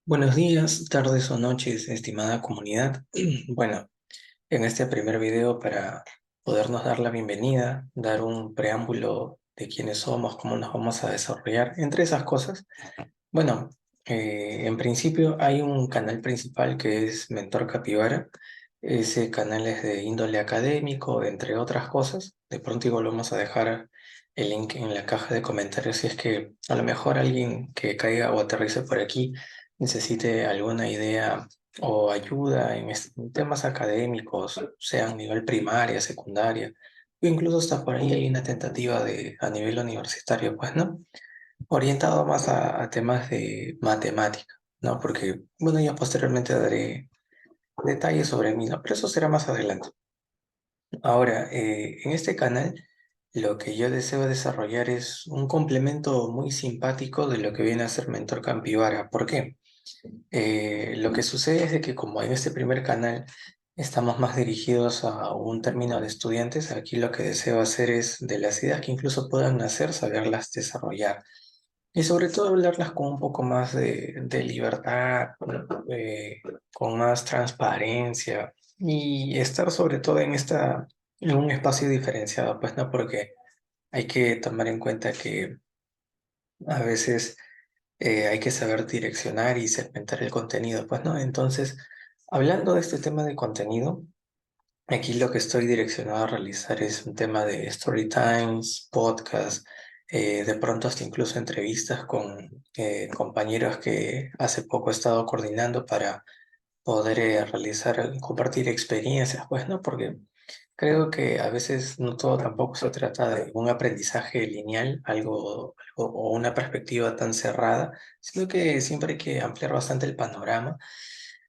Buenos días, tardes o noches, estimada comunidad. Bueno, en este primer video para podernos dar la bienvenida, dar un preámbulo de quiénes somos, cómo nos vamos a desarrollar, entre esas cosas. Bueno, en principio hay un canal principal que es Mentor Capivara. Ese canal es de índole académico, entre otras cosas. De pronto igual vamos a dejar el link en la caja de comentarios si es que a lo mejor alguien que caiga o aterrice por aquí necesite alguna idea o ayuda en temas académicos, sea a nivel primaria, secundaria, o incluso hasta por ahí hay una tentativa a nivel universitario, pues, ¿no? Orientado más a temas de matemática, ¿no? Porque, bueno, ya posteriormente daré detalles sobre mí, ¿no? Pero eso será más adelante. Ahora, en este canal, lo que yo deseo desarrollar es un complemento muy simpático de lo que viene a ser Mentor Campivara. ¿Por qué? Lo que sucede es de que como en este primer canal estamos más dirigidos a un término de estudiantes, aquí lo que deseo hacer es de las ideas que incluso puedan nacer, saberlas desarrollar. Y sobre todo hablarlas con un poco más de libertad, con más transparencia y estar sobre todo en un espacio diferenciado, pues no, porque hay que tomar en cuenta que a veces hay que saber direccionar y segmentar el contenido, pues no. Entonces, hablando de este tema de contenido, aquí lo que estoy direccionado a realizar es un tema de story times, podcast, de pronto hasta incluso entrevistas con compañeros que hace poco he estado coordinando para poder compartir experiencias, pues, ¿no? Porque creo que a veces no todo tampoco se trata de un aprendizaje lineal, o una perspectiva tan cerrada, sino que siempre hay que ampliar bastante el panorama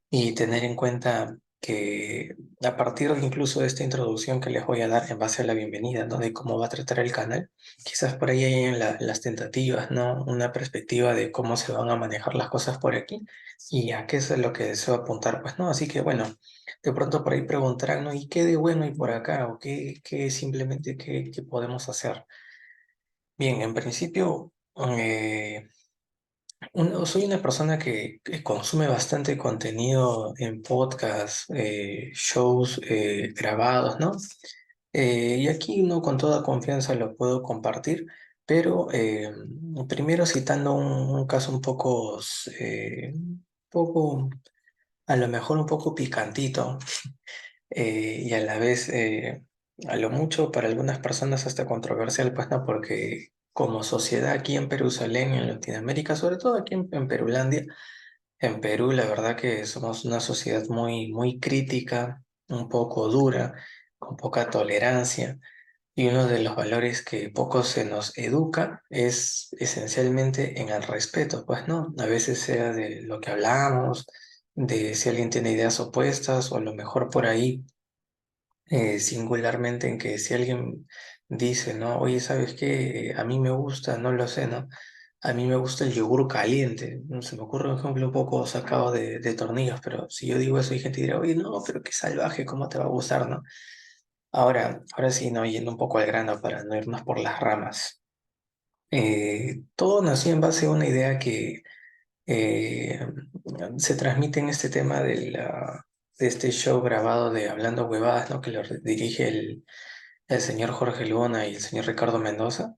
y tener en cuenta que a partir de incluso de esta introducción que les voy a dar en base a la bienvenida, ¿no? De cómo va a tratar el canal, quizás por ahí hayan las tentativas, ¿no? Una perspectiva de cómo se van a manejar las cosas por aquí y a qué es lo que deseo apuntar, pues, ¿no? Así que bueno, de pronto por ahí preguntarán, ¿no? ¿Y qué de bueno hay por acá? ¿O qué simplemente qué podemos hacer? Bien, en principio... soy una persona que consume bastante contenido en podcast, shows grabados, ¿no? Y aquí no con toda confianza lo puedo compartir, pero primero citando un caso poco, a lo mejor un poco picantito, y a la vez, a lo mucho para algunas personas hasta controversial, pues no, porque como sociedad aquí en Jerusalén, en Latinoamérica, sobre todo aquí en Perulandia, en Perú, la verdad que somos una sociedad muy crítica, un poco dura, con poca tolerancia, y uno de los valores que poco se nos educa es esencialmente en el respeto, pues no, a veces sea de lo que hablamos, de si alguien tiene ideas opuestas, o a lo mejor por ahí singularmente en que si alguien dice, ¿no? Oye, ¿sabes qué? A mí me gusta, no lo sé, ¿no? A mí me gusta el yogur caliente. Se me ocurre un ejemplo un poco sacado de tornillos, pero si yo digo eso, hay gente que dirá, oye, no, pero qué salvaje, ¿cómo te va a gustar, no? Ahora sí, no, yendo un poco al grano para no irnos por las ramas. Todo nació en base a una idea que eh, se transmite en este tema de este show grabado de Hablando Huevadas, ¿no? Que lo dirige el señor Jorge Luna y el señor Ricardo Mendoza.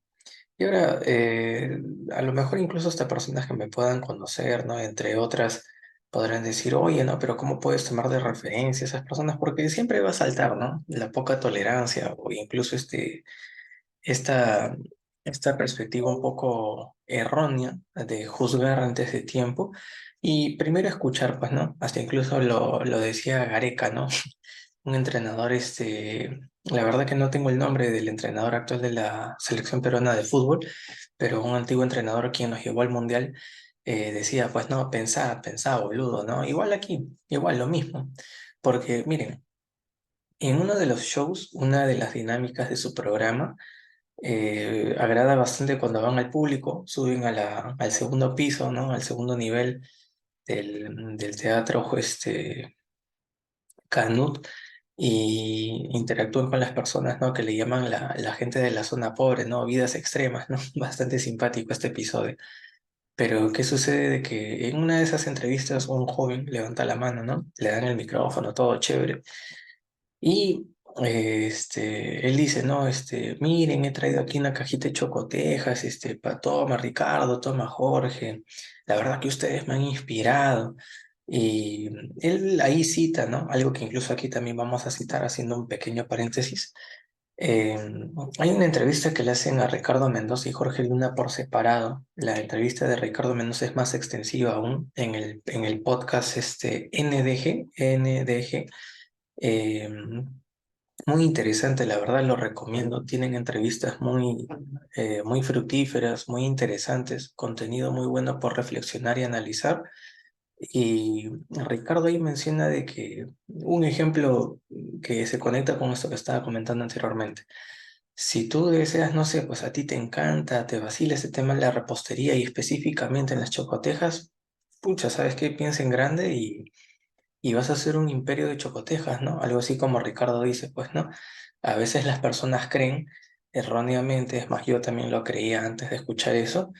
Y ahora, a lo mejor incluso hasta personas que me puedan conocer, ¿no? Entre otras, podrán decir, oye, ¿no? Pero ¿cómo puedes tomar de referencia a esas personas? Porque siempre va a saltar, ¿no? La poca tolerancia o incluso esta, esta perspectiva un poco errónea de juzgar antes de tiempo y primero escuchar, pues, ¿no? Hasta incluso lo decía Gareca, ¿no? Un entrenador, la verdad que no tengo el nombre del entrenador actual de la selección peruana de fútbol, pero un antiguo entrenador quien nos llevó al mundial decía, pues no, pensá, boludo, ¿no? Igual aquí, igual lo mismo, porque miren, en uno de los shows, una de las dinámicas de su programa, agrada bastante cuando van al público, suben al segundo piso, ¿no? Al segundo nivel del teatro, Canut, y interactúan con las personas, ¿no? Que le llaman la gente de la zona pobre, ¿no? Vidas extremas, ¿no? Bastante simpático este episodio. Pero ¿qué sucede? De que en una de esas entrevistas un joven levanta la mano, ¿no? Le dan el micrófono, todo chévere. Y él dice, no, miren, he traído aquí una cajita de chocotejas, toma Ricardo, toma Jorge, la verdad que ustedes me han inspirado. Y él ahí cita, ¿no? Algo que incluso aquí también vamos a citar haciendo un pequeño paréntesis. Eh, Hay una entrevista que le hacen a Ricardo Mendoza y Jorge Luna por separado. La entrevista de Ricardo Mendoza es más extensiva aún en el podcast NDG. Eh, Muy interesante, la verdad lo recomiendo. Tienen entrevistas muy fructíferas, muy interesantes, contenido muy bueno por reflexionar y analizar. Y Ricardo ahí menciona de que un ejemplo que se conecta con esto que estaba comentando anteriormente. Si tú deseas, no sé, pues a ti te encanta, te vacila ese tema de la repostería y específicamente en las chocotejas, pucha, ¿sabes qué? Piensa en grande y vas a hacer un imperio de chocotejas, ¿no? Algo así como Ricardo dice, pues, ¿no? A veces las personas creen erróneamente, es más, yo también lo creía antes de escuchar eso,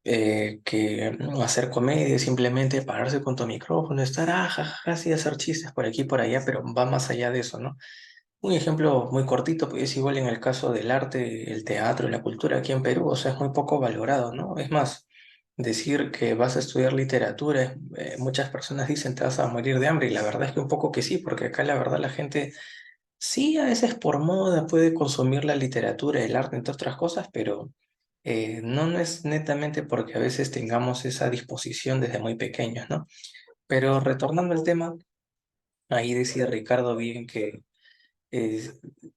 que hacer comedia es simplemente pararse con tu micrófono, estar, jajaja, sí, hacer chistes por aquí y por allá, pero va más allá de eso, ¿no? Un ejemplo muy cortito, pues es igual en el caso del arte, el teatro, la cultura aquí en Perú, o sea, es muy poco valorado, ¿no? Es más, decir que vas a estudiar literatura, muchas personas dicen te vas a morir de hambre, y la verdad es que un poco que sí, porque acá la verdad la gente sí, a veces por moda puede consumir la literatura, el arte, entre otras cosas, pero no es netamente porque a veces tengamos esa disposición desde muy pequeños, ¿no? Pero retornando al tema, ahí decía Ricardo bien que eh,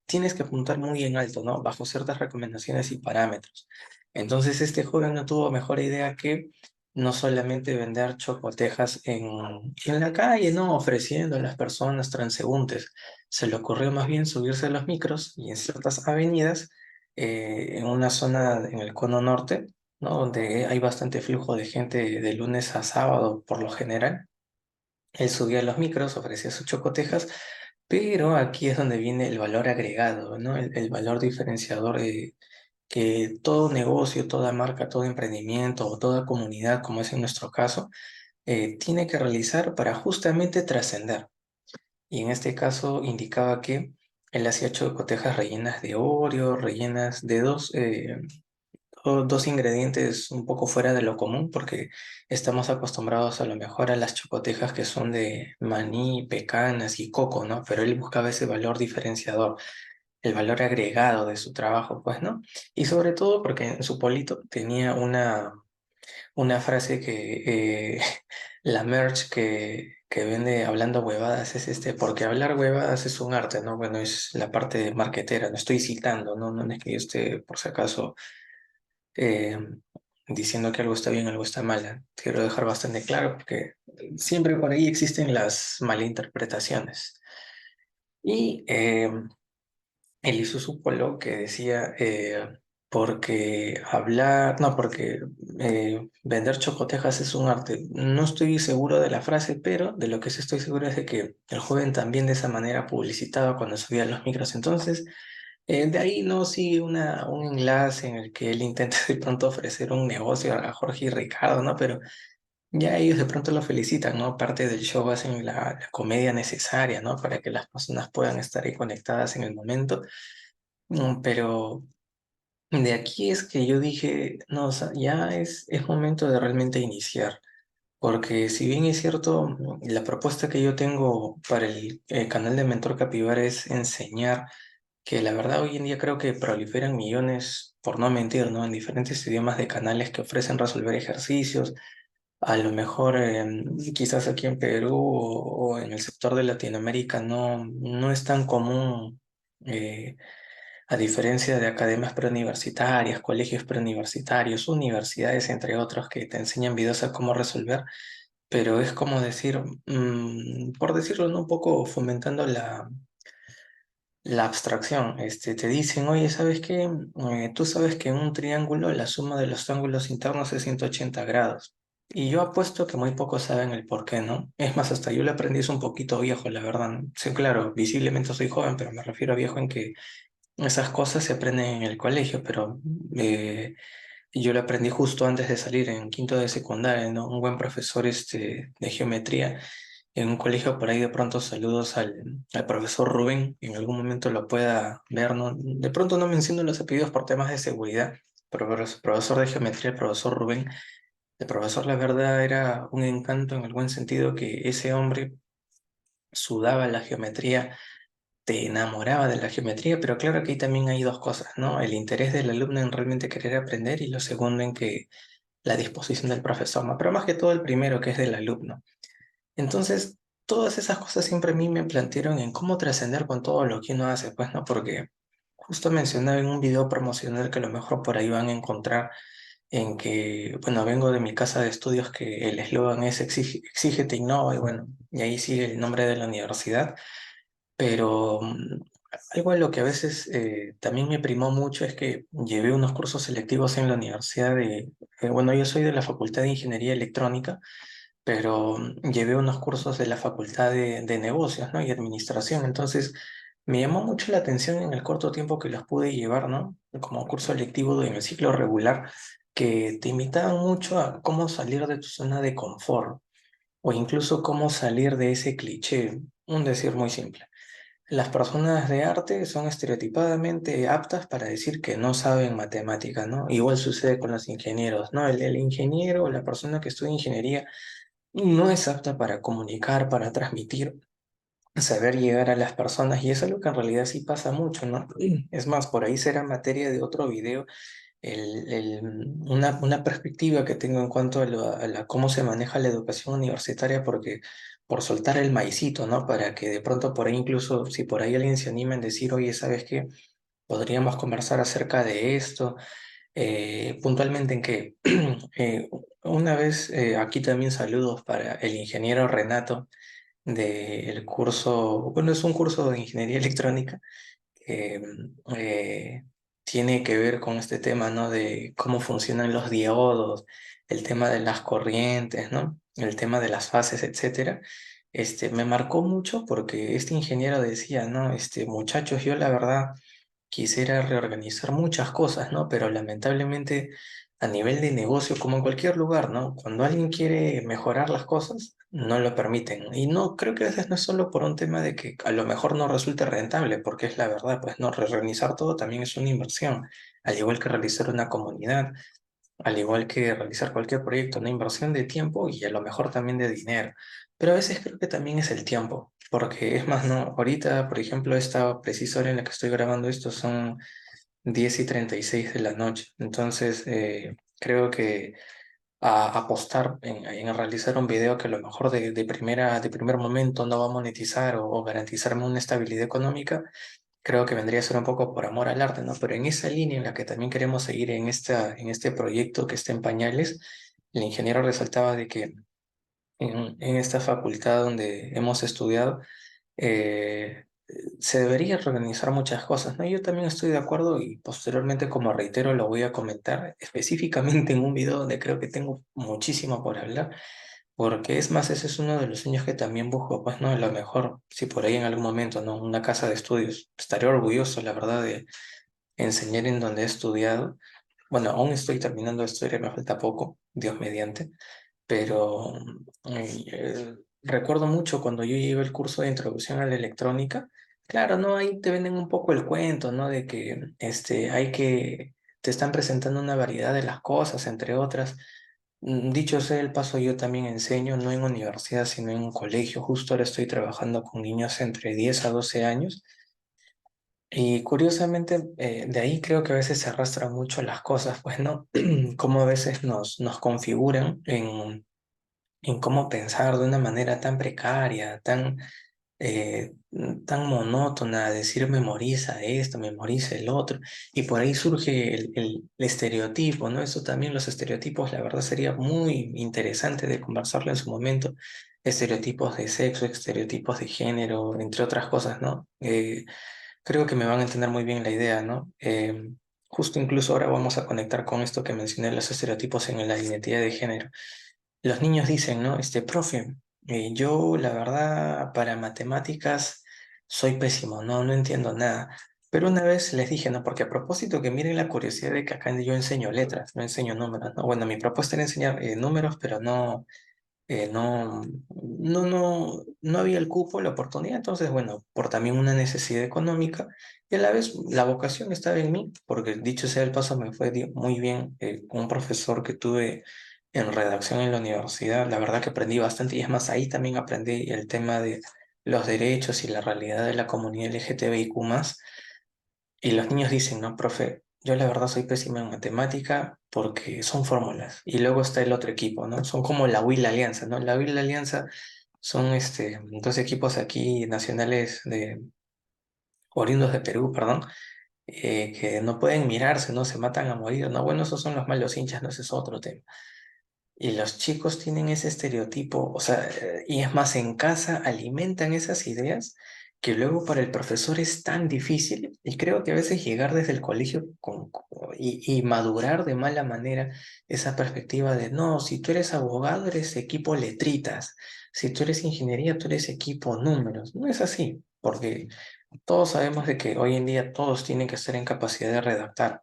tienes que apuntar muy en alto, ¿no? Bajo ciertas recomendaciones y parámetros. Entonces, este joven no tuvo mejor idea que no solamente vender chocotejas en la calle, ¿no? Ofreciendo a las personas transeúntes. Se le ocurrió más bien subirse a los micros y en ciertas avenidas, en una zona en el cono norte, ¿no? Donde hay bastante flujo de gente de lunes a sábado por lo general. Él subía a los micros, ofrecía sus chocotejas, pero aquí es donde viene el valor agregado, ¿no? El valor diferenciador que todo negocio, toda marca, todo emprendimiento o toda comunidad, como es en nuestro caso, tiene que realizar para justamente trascender. Y en este caso indicaba que él hacía chocotejas rellenas de Oreo, rellenas de dos ingredientes un poco fuera de lo común, porque estamos acostumbrados a lo mejor a las chocotejas que son de maní, pecanas y coco, ¿no? Pero él buscaba ese valor diferenciador, el valor agregado de su trabajo, pues, ¿no? Y sobre todo porque en su polito tenía una frase que la merch que vende hablando huevadas es porque hablar huevadas es un arte, ¿no? Bueno, es la parte marketera, no estoy citando, ¿no? No es que yo esté, por si acaso, eh, diciendo que algo está bien, algo está mal. Quiero dejar bastante claro porque siempre por ahí existen las malinterpretaciones. Y él hizo su polo que decía, porque hablar, no, porque vender chocotejas es un arte. No estoy seguro de la frase, pero de lo que sí estoy seguro es de que el joven también de esa manera publicitaba cuando subía los micros. Entonces, de ahí no sigue un enlace en el que él intenta de pronto ofrecer un negocio a Jorge y Ricardo, ¿no? Pero ya ellos de pronto lo felicitan, ¿no? Parte del show hacen la comedia necesaria, ¿no? Para que las personas puedan estar ahí conectadas en el momento. Pero de aquí es que yo dije, no, o sea, ya es momento de realmente iniciar. Porque si bien es cierto, la propuesta que yo tengo para el canal de Mentor Capibara es enseñar que la verdad hoy en día creo que proliferan millones, por no mentir, ¿no? En diferentes idiomas de canales que ofrecen resolver ejercicios. A lo mejor quizás aquí en Perú o en el sector de Latinoamérica no es tan común, eh, a diferencia de academias preuniversitarias, colegios preuniversitarios, universidades, entre otros, que te enseñan videos a cómo resolver, pero es como decir, por decirlo, ¿no? Un poco fomentando la abstracción. Te dicen, oye, ¿sabes qué? Tú sabes que en un triángulo la suma de los ángulos internos es 180 grados. Y yo apuesto que muy pocos saben el por qué, ¿no? Es más, hasta yo lo aprendí es un poquito viejo, la verdad. Sí, claro, visiblemente soy joven, pero me refiero a viejo en que esas cosas se aprenden en el colegio, pero y yo lo aprendí justo antes de salir en quinto de secundaria, ¿no? Un buen profesor de geometría en un colegio por ahí. De pronto saludos al profesor Rubén, en algún momento lo pueda ver, ¿no? De pronto no menciono los apellidos por temas de seguridad, pero profesor de geometría, el profesor Rubén, el profesor la verdad era un encanto en el buen sentido que ese hombre sudaba la geometría, te enamoraba de la geometría, pero claro que ahí también hay dos cosas, ¿no? El interés del alumno en realmente querer aprender y lo segundo en que la disposición del profesor, ¿no? Pero más que todo el primero, que es del alumno. Entonces, todas esas cosas siempre a mí me plantearon en cómo trascender con todo lo que uno hace, pues, ¿no? Porque justo mencionaba en un video promocional que a lo mejor por ahí van a encontrar en que, bueno, vengo de mi casa de estudios que el eslogan es exígete, innova, y bueno, y ahí sigue el nombre de la universidad, pero algo en lo que a veces también me primó mucho es que llevé unos cursos selectivos en la universidad bueno, yo soy de la Facultad de Ingeniería Electrónica, pero llevé unos cursos de la Facultad de Negocios, ¿no? Y Administración. Entonces, me llamó mucho la atención en el corto tiempo que los pude llevar, ¿no? Como curso lectivo en el ciclo regular, que te invitaban mucho a cómo salir de tu zona de confort o incluso cómo salir de ese cliché, un decir muy simple. Las personas de arte son estereotipadamente aptas para decir que no saben matemática, ¿no? Igual sucede con los ingenieros, ¿no? El ingeniero o la persona que estudia ingeniería no es apta para comunicar, para transmitir, saber llegar a las personas, y es algo que en realidad sí pasa mucho, ¿no? Es más, por ahí será materia de otro video, una perspectiva que tengo en cuanto cómo se maneja la educación universitaria, porque por soltar el maicito, ¿no? Para que de pronto por ahí incluso, si por ahí alguien se anima en decir, oye, ¿sabes qué? Podríamos conversar acerca de esto, puntualmente en que una vez, aquí también saludos para el ingeniero Renato del curso, bueno, es un curso de ingeniería electrónica que tiene que ver con este tema, ¿no? De cómo funcionan los diodos, el tema de las corrientes, ¿no? El tema de las fases, etcétera. Me marcó mucho porque este ingeniero decía, ¿no? Muchachos, yo la verdad quisiera reorganizar muchas cosas, ¿no? Pero lamentablemente a nivel de negocio, como en cualquier lugar, ¿no? Cuando alguien quiere mejorar las cosas, no lo permiten. Y no, creo que a veces no es solo por un tema de que a lo mejor no resulte rentable, porque es la verdad, pues no, reorganizar todo también es una inversión, al igual que realizar una comunidad, al igual que realizar cualquier proyecto, una inversión de tiempo y a lo mejor también de dinero. Pero a veces creo que también es el tiempo, porque es más, ¿no? Ahorita, por ejemplo, esta precisa hora en la que estoy grabando esto son 10:36 de la noche. Entonces, creo que apostar en realizar un video que a lo mejor de primer momento no va a monetizar o garantizarme una estabilidad económica, creo que vendría a ser un poco por amor al arte, ¿no? Pero en esa línea en la que también queremos seguir en este proyecto que está en pañales, el ingeniero resaltaba de que en esta facultad donde hemos estudiado, eh, se debería reorganizar muchas cosas, ¿no? Yo también estoy de acuerdo y posteriormente, como reitero, lo voy a comentar específicamente en un video donde creo que tengo muchísimo por hablar, porque es más, ese es uno de los sueños que también busco, pues, ¿no? A lo mejor, si por ahí en algún momento, ¿no? Una casa de estudios, estaré orgulloso, la verdad, de enseñar en donde he estudiado. Bueno, aún estoy terminando de estudiar, me falta poco, Dios mediante, pero recuerdo mucho cuando yo llevé el curso de introducción a la electrónica. Claro, ¿no? Ahí te venden un poco el cuento, ¿no? De que te están presentando una variedad de las cosas, entre otras. Dicho sea el paso, yo también enseño, no en universidad, sino en un colegio. Justo ahora estoy trabajando con niños entre 10 a 12 años. Y curiosamente, de ahí creo que a veces se arrastran mucho las cosas, pues, ¿no? Como a veces nos configuran en cómo pensar de una manera tan precaria, eh, tan monótona, decir memoriza esto, memoriza el otro, y por ahí surge el estereotipo, ¿no? Eso también, los estereotipos, la verdad sería muy interesante de conversarlo en su momento, estereotipos de sexo, estereotipos de género, entre otras cosas, ¿no? Creo que me van a entender muy bien la idea, ¿no? Justo incluso ahora vamos a conectar con esto que mencioné, los estereotipos en la identidad de género. Los niños dicen, ¿no? Profe, yo la verdad para matemáticas soy pésimo, no entiendo nada. Pero una vez les dije, no, porque a propósito que miren la curiosidad de que acá yo enseño letras, no enseño números, ¿no? Bueno, mi propuesta era enseñar números, pero no había el cupo, la oportunidad, entonces, bueno, por también una necesidad económica y a la vez la vocación estaba en mí, porque dicho sea el paso, me fue muy bien con un profesor que tuve en redacción en la universidad, la verdad que aprendí bastante y es más, ahí también aprendí el tema de los derechos y la realidad de la comunidad LGTBIQ+. Y los niños dicen, no, profe, yo la verdad soy pésima en matemática porque son fórmulas. Y luego está el otro equipo, ¿no? Son como la U y la Alianza, ¿no? La U y la Alianza son dos equipos aquí nacionales oriundos de Perú, perdón, que no pueden mirarse, ¿no? Se matan a morir, ¿no? Bueno, esos son los malos hinchas, no, ese es otro tema. Y los chicos tienen ese estereotipo, o sea, y es más, en casa alimentan esas ideas que luego para el profesor es tan difícil. Y creo que a veces llegar desde el colegio y madurar de mala manera esa perspectiva de, no, si tú eres abogado, eres equipo letritas, si tú eres ingeniería, tú eres equipo números. No es así, porque todos sabemos de que hoy en día todos tienen que estar en capacidad de redactar.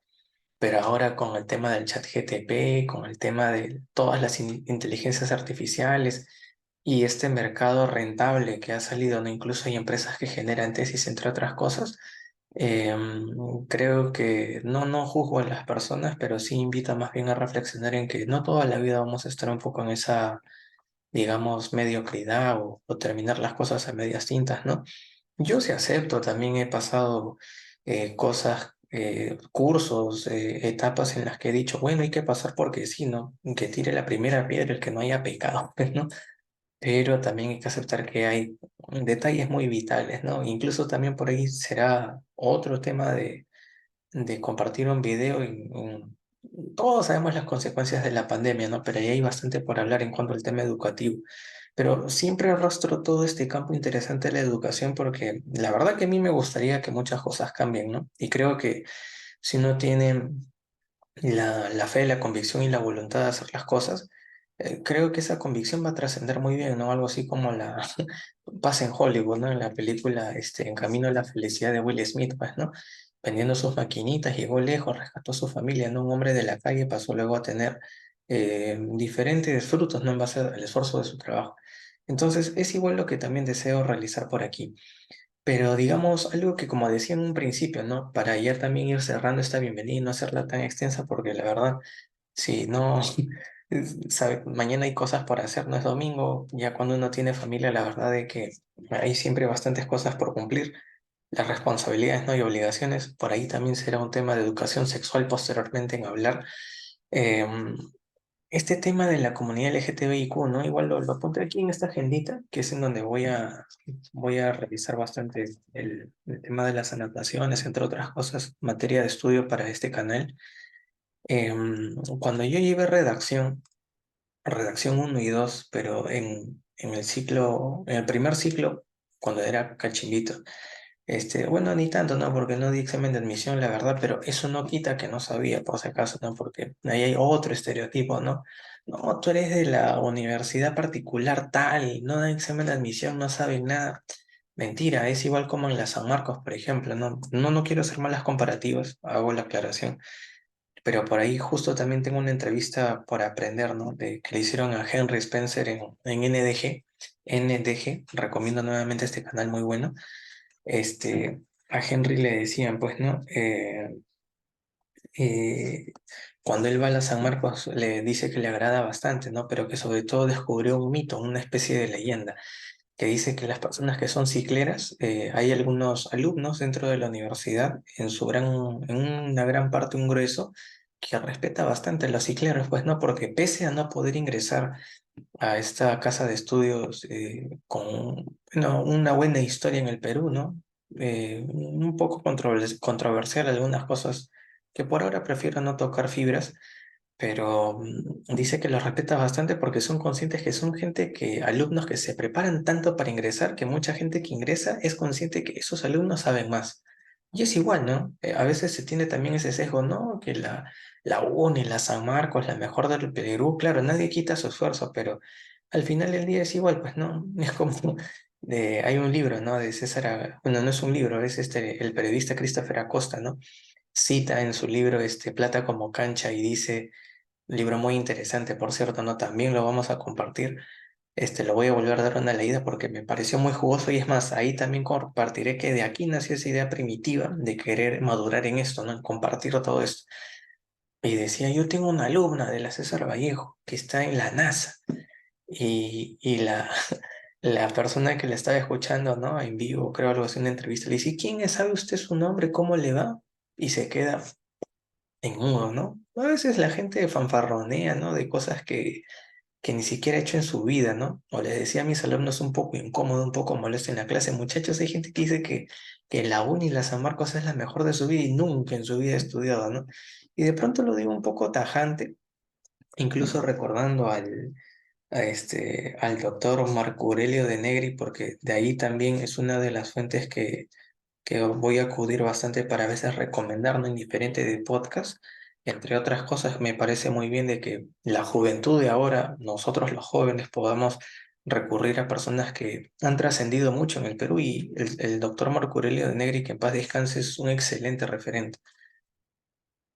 Pero ahora con el tema del chat GTP, con el tema de todas las inteligencias artificiales y este mercado rentable que ha salido, ¿no? Incluso hay empresas que generan tesis, entre otras cosas. Creo que no juzgo a las personas, pero sí invito más bien a reflexionar en que no toda la vida vamos a estar un poco en esa, digamos, mediocridad o terminar las cosas a medias tintas, ¿no? Yo sí acepto, también he pasado cosas, cursos, etapas en las que he dicho, bueno, hay que pasar porque sí, ¿no? Que tire la primera piedra el que no haya pecado, pues, ¿no? Pero también hay que aceptar que hay detalles muy vitales, ¿no? Incluso también por ahí será otro tema de compartir un video. Todos sabemos las consecuencias de la pandemia, ¿no? Pero ahí hay bastante por hablar en cuanto al tema educativo. Pero siempre arrastro todo este campo interesante de la educación porque la verdad que a mí me gustaría que muchas cosas cambien, ¿no? Y creo que si uno tiene la fe, la convicción y la voluntad de hacer las cosas, creo que esa convicción va a trascender muy bien, ¿no? Algo así como la pasa en Hollywood, ¿no? En la película En Camino a la Felicidad de Will Smith, pues, ¿no? Vendiendo sus maquinitas, llegó lejos, rescató a su familia, ¿no? Un hombre de la calle pasó luego a tener diferentes frutos, ¿no? En base al esfuerzo de su trabajo. Entonces, es igual lo que también deseo realizar por aquí. Pero digamos algo que como decía en un principio, ¿no? Para ayer también ir cerrando esta bienvenida y no hacerla tan extensa porque la verdad, si no, mañana hay cosas por hacer, no es domingo, ya cuando uno tiene familia, la verdad es que hay siempre bastantes cosas por cumplir, las responsabilidades, ¿no? Y obligaciones, por ahí también será un tema de educación sexual posteriormente en hablar. Em, este tema de la comunidad LGTBIQ, ¿no? Igual lo apunté aquí en esta agendita, que es en donde voy a revisar bastante el tema de las anotaciones, entre otras cosas, materia de estudio para este canal. Cuando yo llevé redacción 1 y 2, pero en el ciclo, en el primer ciclo, cuando era cachimbito, bueno, ni tanto, ¿no? Porque no di examen de admisión, la verdad, pero eso no quita que no sabía, por si acaso, ¿no? Porque ahí hay otro estereotipo, ¿no? No, tú eres de la universidad particular tal, no da examen de admisión, no sabes nada. Mentira, es igual como en la San Marcos, por ejemplo, ¿no? No quiero hacer malas comparativas, hago la aclaración, pero por ahí justo también tengo una entrevista por aprender, ¿no? Que le hicieron a Henry Spencer en NDG. NDG, recomiendo nuevamente este canal muy bueno. A Henry le decían, pues, ¿no? Eh, Cuando él va a la San Marcos le dice que le agrada bastante, ¿no? Pero que sobre todo descubrió un mito, una especie de leyenda, que dice que las personas que son cicleras, hay algunos alumnos dentro de la universidad, en una gran parte, un grueso, que respeta bastante a los cicleros, pues, ¿no? Porque pese a no poder ingresar a esta casa de estudios con bueno, una buena historia en el Perú, ¿no? Un poco controversial algunas cosas que por ahora prefiero no tocar fibras, pero dice que los respeta bastante porque son conscientes que son gente que, alumnos que se preparan tanto para ingresar, que mucha gente que ingresa es consciente que esos alumnos saben más. Y es igual, ¿no? A veces se tiene también ese sesgo, ¿no? Que la UNI, la San Marcos, la mejor del Perú, claro, nadie quita su esfuerzo, pero al final del día es igual, pues, ¿no? Es como hay un libro, ¿no? De César, bueno, no es un libro, es el periodista Christopher Acosta, ¿no? Cita en su libro Plata como cancha y dice, libro muy interesante, por cierto, ¿no? También lo vamos a compartir. Lo voy a volver a dar una leída porque me pareció muy jugoso y es más, ahí también compartiré que de aquí nació esa idea primitiva de querer madurar en esto, ¿no? En compartir todo esto. Y decía, yo tengo una alumna de la César Vallejo que está en la NASA y la persona que la estaba escuchando, ¿no? En vivo, creo algo así, en una entrevista, le dice, ¿quién es? ¿Sabe usted su nombre? ¿Cómo le va? Y se queda en mudo, ¿no? A veces la gente fanfarronea, ¿no? De cosas que ni siquiera ha hecho en su vida, ¿no? O les decía a mis alumnos un poco incómodo, un poco molesto en la clase, muchachos, hay gente que dice que la uni, la San Marcos es la mejor de su vida y nunca en su vida ha estudiado, ¿no? Y de pronto lo digo un poco tajante, incluso recordando al doctor Marco Aurelio de Negri, porque de ahí también es una de las fuentes que voy a acudir bastante para a veces recomendar, ¿no? Indiferente de podcast. Entre otras cosas, me parece muy bien de que la juventud de ahora, nosotros los jóvenes, podamos recurrir a personas que han trascendido mucho en el Perú y el doctor Marco Aurelio de Negri, que en paz descanse, es un excelente referente.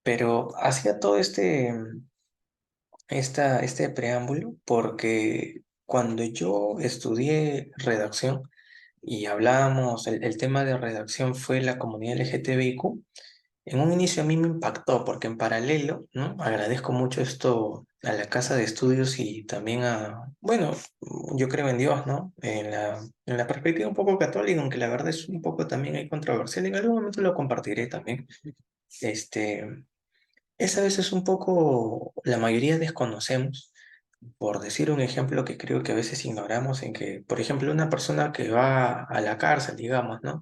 Pero hacía todo este preámbulo porque cuando yo estudié redacción y hablábamos, el tema de redacción fue la comunidad LGTBIQ, en un inicio a mí me impactó porque en paralelo, ¿no? Agradezco mucho esto a la casa de estudios y también bueno, yo creo en Dios, ¿no? En la perspectiva un poco católica, aunque la verdad es un poco también hay controversial, en algún momento lo compartiré también. Este, es a veces un poco, la mayoría desconocemos, por decir un ejemplo que creo que a veces ignoramos, en que, por ejemplo, una persona que va a la cárcel, digamos, ¿no?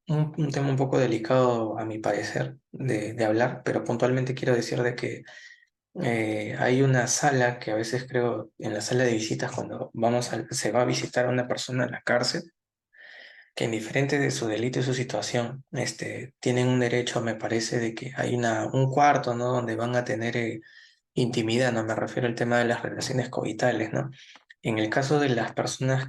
Un tema un poco delicado a mi parecer de hablar, pero puntualmente quiero decir de que hay una sala que a veces creo, en la sala de visitas, cuando se va a visitar a una persona en la cárcel, que indiferente de su delito y su situación, tienen un derecho, me parece, de que hay un cuarto, ¿no? Donde van a tener intimidad, ¿no? Me refiero al tema de las relaciones coitales, ¿no? En el caso de las personas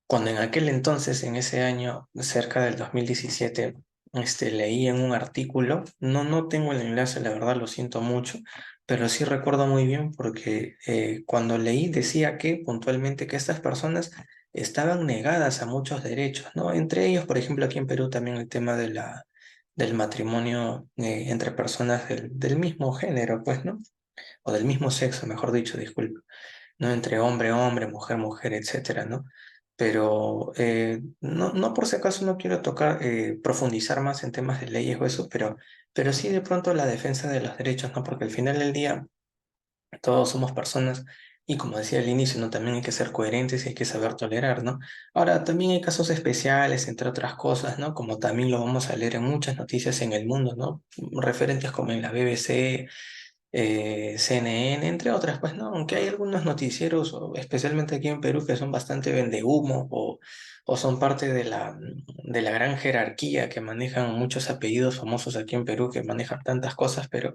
cuando en aquel entonces, en ese año, cerca del 2017, leí en un artículo, no tengo el enlace, la verdad lo siento mucho, pero sí recuerdo muy bien porque cuando leí decía que puntualmente que estas personas estaban negadas a muchos derechos, ¿no? Entre ellos, por ejemplo, aquí en Perú también el tema del matrimonio entre personas del mismo género, pues, ¿no? O del mismo sexo, mejor dicho, disculpe, ¿no? Entre hombre, hombre, mujer, mujer, etcétera, ¿no? Pero no por si acaso no quiero profundizar más en temas de leyes o eso, pero sí de pronto la defensa de los derechos, ¿no? Porque al final del día todos somos personas y como decía al inicio, ¿no? También hay que ser coherentes y hay que saber tolerar, ¿no? Ahora, también hay casos especiales, entre otras cosas, ¿no? Como también lo vamos a leer en muchas noticias en el mundo, ¿no? Referentes como en la BBC, CNN, entre otras, pues no, aunque hay algunos noticieros, especialmente aquí en Perú, que son bastante vendehumo o son parte de la gran jerarquía que manejan muchos apellidos famosos aquí en Perú, que manejan tantas cosas, pero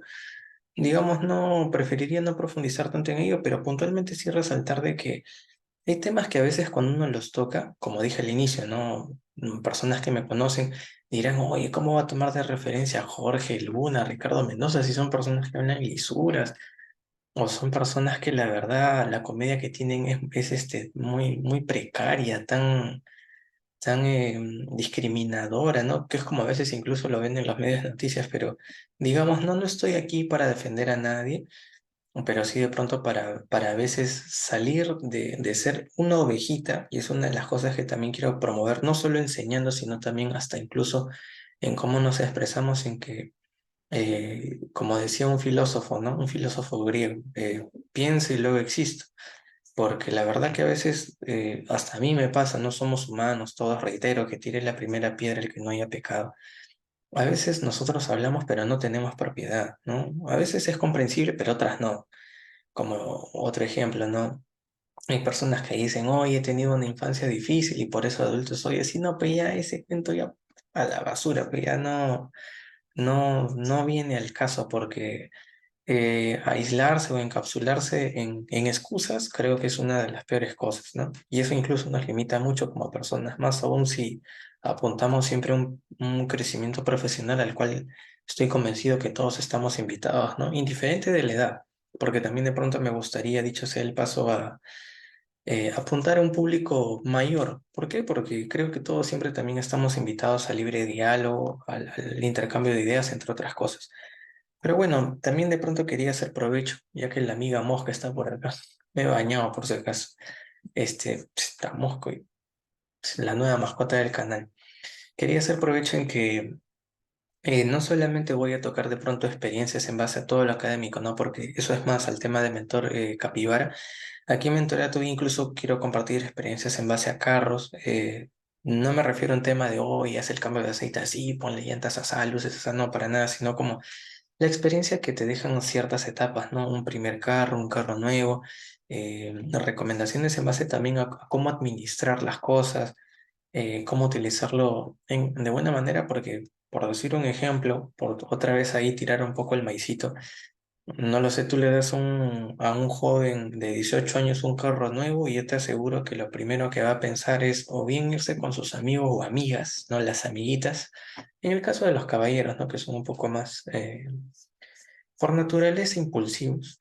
digamos, no, preferiría no profundizar tanto en ello, pero puntualmente sí resaltar de que hay temas que a veces cuando uno los toca, como dije al inicio, ¿no? Personas que me conocen dirán, oye, ¿cómo va a tomar de referencia a Jorge Luna, a Ricardo Mendoza, si son personas que hablan lisuras, o son personas que la verdad, la comedia que tienen es muy, muy precaria, tan discriminadora, ¿no? Que es como a veces incluso lo ven en los medios de noticias, pero digamos, no estoy aquí para defender a nadie, pero sí de pronto para a veces salir de ser una ovejita, y es una de las cosas que también quiero promover, no solo enseñando, sino también hasta incluso en cómo nos expresamos, en que, como decía un filósofo, ¿no? Un filósofo griego, pienso y luego existo, porque la verdad que a veces, hasta a mí me pasa, no somos humanos, todos reitero que tire la primera piedra el que no haya pecado. A veces nosotros hablamos pero no tenemos propiedad, ¿no? A veces es comprensible, pero otras no. Como otro ejemplo, ¿no? Hay personas que dicen, oye, he tenido una infancia difícil y por eso adulto soy así. No, pues ya ese cuento ya a la basura, pues ya no viene al caso porque aislarse o encapsularse en excusas, creo que es una de las peores cosas, ¿no? Y eso incluso nos limita mucho como personas, más aún si apuntamos siempre a un crecimiento profesional al cual estoy convencido que todos estamos invitados, ¿no? Indiferente de la edad, porque también de pronto me gustaría, dicho sea el paso, a apuntar a un público mayor. ¿Por qué? Porque creo que todos siempre también estamos invitados al libre diálogo, al intercambio de ideas, entre otras cosas. Pero bueno, también de pronto quería hacer provecho, ya que la amiga Mosca está por acá. Me he bañado por si acaso. Está Mosco, la nueva mascota del canal. Quería hacer provecho en que no solamente voy a tocar de pronto experiencias en base a todo lo académico, ¿no? Porque eso es más al tema de Mentor Capibara. Aquí en Mentorato incluso quiero compartir experiencias en base a carros. No me refiero a un tema de, hoy haz el cambio de aceite así, ponle llantas así, luces así, no, para nada, sino como la experiencia que te dejan ciertas etapas, ¿no? Un primer carro, un carro nuevo, recomendaciones en base también a cómo administrar las cosas, cómo utilizarlo de buena manera, porque por decir un ejemplo, por otra vez ahí tirar un poco el maicito, no lo sé, tú le das a un joven de 18 años un carro nuevo y yo te aseguro que lo primero que va a pensar es o bien irse con sus amigos o amigas, ¿no? Las amiguitas. En el caso de los caballeros, ¿no? Que son un poco más, por naturaleza, impulsivos.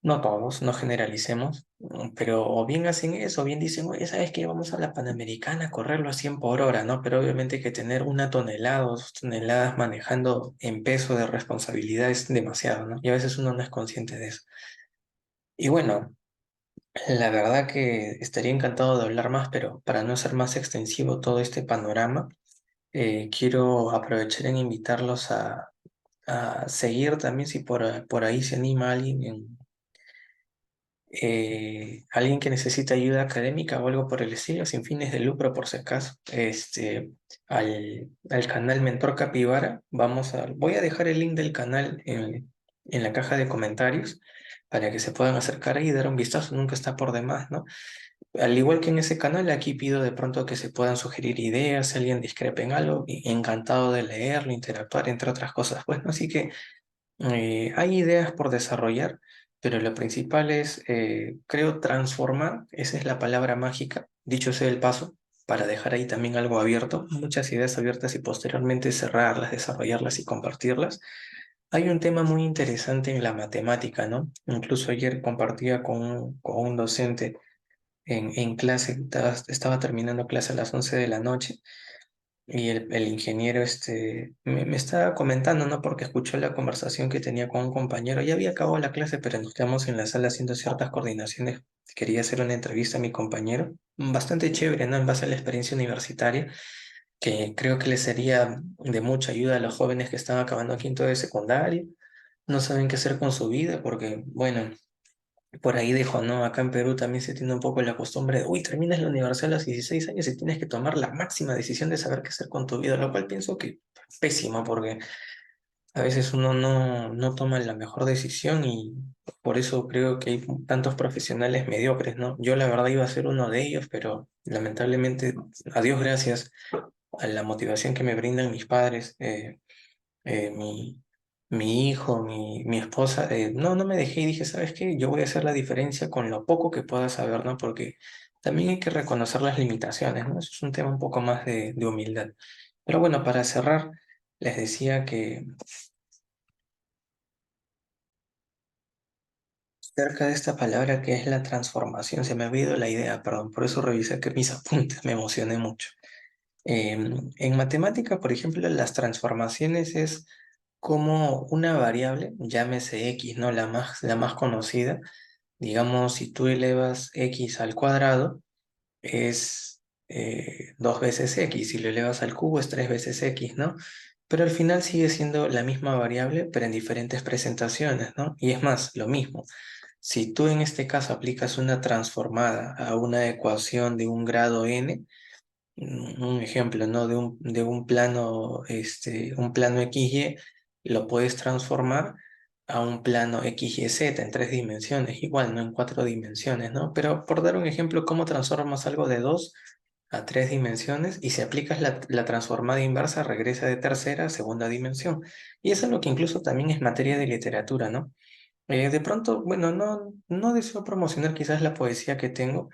No todos, no generalicemos, pero o bien hacen eso, o bien dicen, oye, ¿sabes qué? Vamos a la Panamericana a correrlo a 100 por hora, ¿no? Pero obviamente hay que tener 1 tonelada o 2 toneladas manejando en peso de responsabilidad es demasiado, ¿no? Y a veces uno no es consciente de eso. Y bueno, la verdad que estaría encantado de hablar más, pero para no ser más extensivo todo este panorama, quiero aprovechar en invitarlos a seguir también, si por ahí se anima alguien alguien que necesita ayuda académica o algo por el estilo, sin fines de lucro por si acaso, al canal Mentor Capibara, voy a dejar el link del canal en la caja de comentarios para que se puedan acercar ahí y dar un vistazo, nunca está por demás, ¿no? Al igual que en ese canal, aquí pido de pronto que se puedan sugerir ideas, si alguien discrepa en algo, encantado de leerlo, interactuar, entre otras cosas, pues, ¿no? Así que hay ideas por desarrollar, pero lo principal es, creo, transformar. Esa es la palabra mágica, dicho sea el paso, para dejar ahí también algo abierto, muchas ideas abiertas y posteriormente cerrarlas, desarrollarlas y compartirlas. Hay un tema muy interesante en la matemática, ¿no? Incluso ayer compartía con un docente en clase, estaba terminando clase a las 11 de la noche y el ingeniero me estaba comentando, ¿no? Porque escuchó la conversación que tenía con un compañero. Ya había acabado la clase, pero nos quedamos en la sala haciendo ciertas coordinaciones. Quería hacer una entrevista a mi compañero. Bastante chévere, ¿no? En base a la experiencia universitaria, que creo que le sería de mucha ayuda a los jóvenes que están acabando quinto de secundaria. No saben qué hacer con su vida, porque, bueno, por ahí dejo, ¿no? Acá en Perú también se tiene un poco la costumbre de, uy, terminas la universidad a los 16 años y tienes que tomar la máxima decisión de saber qué hacer con tu vida, lo cual pienso que es pésimo porque a veces uno no toma la mejor decisión y por eso creo que hay tantos profesionales mediocres, ¿no? Yo la verdad iba a ser uno de ellos, pero lamentablemente, a Dios gracias, a la motivación que me brindan mis padres, eh, mi, mi hijo, mi esposa, no me dejé y dije, ¿sabes qué? Yo voy a hacer la diferencia con lo poco que pueda saber, ¿no? Porque también hay que reconocer las limitaciones, ¿no? Eso es un tema un poco más de humildad. Pero bueno, para cerrar, les decía que cerca de esta palabra que es la transformación, se me ha ido la idea, perdón, por eso revisé que mis apuntes, me emocioné mucho. En matemática, por ejemplo, las transformaciones es como una variable, llámese x, ¿no? La más conocida. Digamos, si tú elevas x al cuadrado, es 2 veces x. Si lo elevas al cubo, es 3 veces x, ¿no? Pero al final sigue siendo la misma variable, pero en diferentes presentaciones, ¿no? Y es más, lo mismo. Si tú en este caso aplicas una transformada a una ecuación de un grado n, un ejemplo, ¿no? De un plano, un plano XY, lo puedes transformar a un plano XYZ en 3 dimensiones, igual, no en 4 dimensiones, ¿no? Pero por dar un ejemplo, ¿cómo transformas algo de 2 a tres dimensiones y si aplicas la transformada inversa regresa de tercera a segunda dimensión. Y eso es lo que incluso también es materia de literatura, ¿no? De pronto, bueno, no deseo promocionar quizás la poesía que tengo.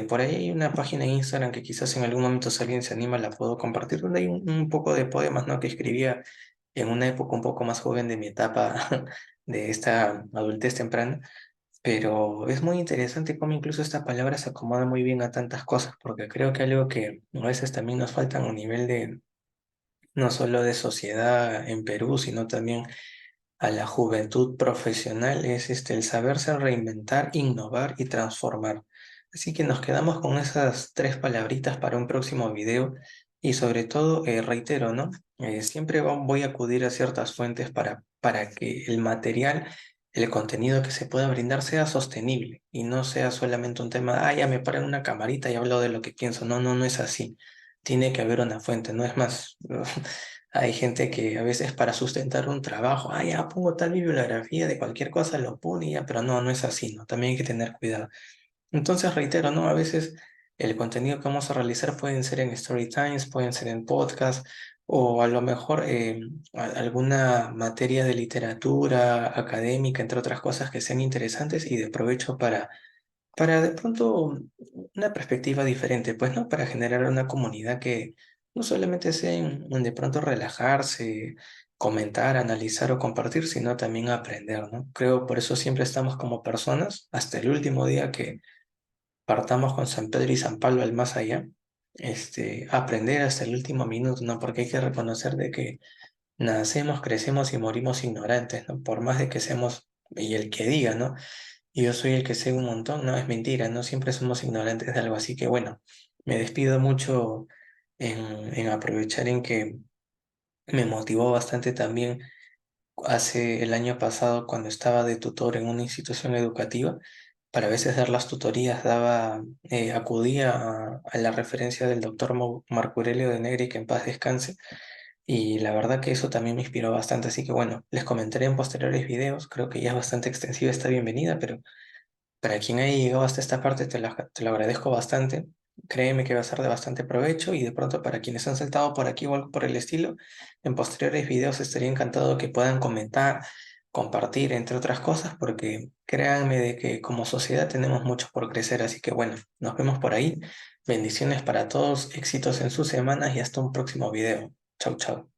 Por ahí hay una página en Instagram que quizás en algún momento si alguien se anima la puedo compartir, donde hay un poco de poemas, ¿no? Que escribía en una época un poco más joven de mi etapa de esta adultez temprana. Pero es muy interesante cómo incluso esta palabra se acomoda muy bien a tantas cosas, porque creo que algo que a veces también nos falta a un nivel de, no solo de sociedad en Perú, sino también a la juventud profesional es el saberse reinventar, innovar y transformar. Así que nos quedamos con esas tres palabritas para un próximo video y sobre todo, reitero, ¿no? Siempre voy a acudir a ciertas fuentes para que el material, el contenido que se pueda brindar sea sostenible y no sea solamente un tema, ya me paro en una camarita y hablo de lo que pienso. No, no, no es así. Tiene que haber una fuente, no es más. Hay gente que a veces para sustentar un trabajo, ya pongo tal bibliografía de cualquier cosa, lo pone y ya, pero no, no es así, ¿no? También hay que tener cuidado. Entonces, reitero, ¿no? A veces el contenido que vamos a realizar pueden ser en story times, pueden ser en podcast, o a lo mejor alguna materia de literatura académica, entre otras cosas que sean interesantes y de provecho para de pronto una perspectiva diferente, pues, ¿no? Para generar una comunidad que no solamente sea de pronto relajarse, comentar, analizar o compartir, sino también aprender, ¿no? Creo por eso siempre estamos como personas, hasta el último día que partamos con San Pedro y San Pablo al más allá, aprender hasta el último minuto, ¿no? Porque hay que reconocer de que nacemos, crecemos y morimos ignorantes, ¿no? Por más de que seamos, y el que diga, ¿no? Y yo soy el que sé un montón, no, es mentira, no siempre somos ignorantes de algo, así que bueno, me despido mucho en aprovechar en que me motivó bastante también hace el año pasado cuando estaba de tutor en una institución educativa, para a veces dar las tutorías, acudía a la referencia del doctor Marco Aurelio de Negri, que en paz descanse, y la verdad que eso también me inspiró bastante, así que bueno, les comentaré en posteriores videos, creo que ya es bastante extensiva esta bienvenida, pero para quien haya llegado hasta esta parte, te lo agradezco bastante. Créeme que va a ser de bastante provecho y de pronto para quienes han saltado por aquí o algo por el estilo, en posteriores videos estaría encantado que puedan comentar, compartir, entre otras cosas, porque créanme de que como sociedad tenemos mucho por crecer. Así que bueno, nos vemos por ahí. Bendiciones para todos, éxitos en sus semanas y hasta un próximo video. Chau, chau.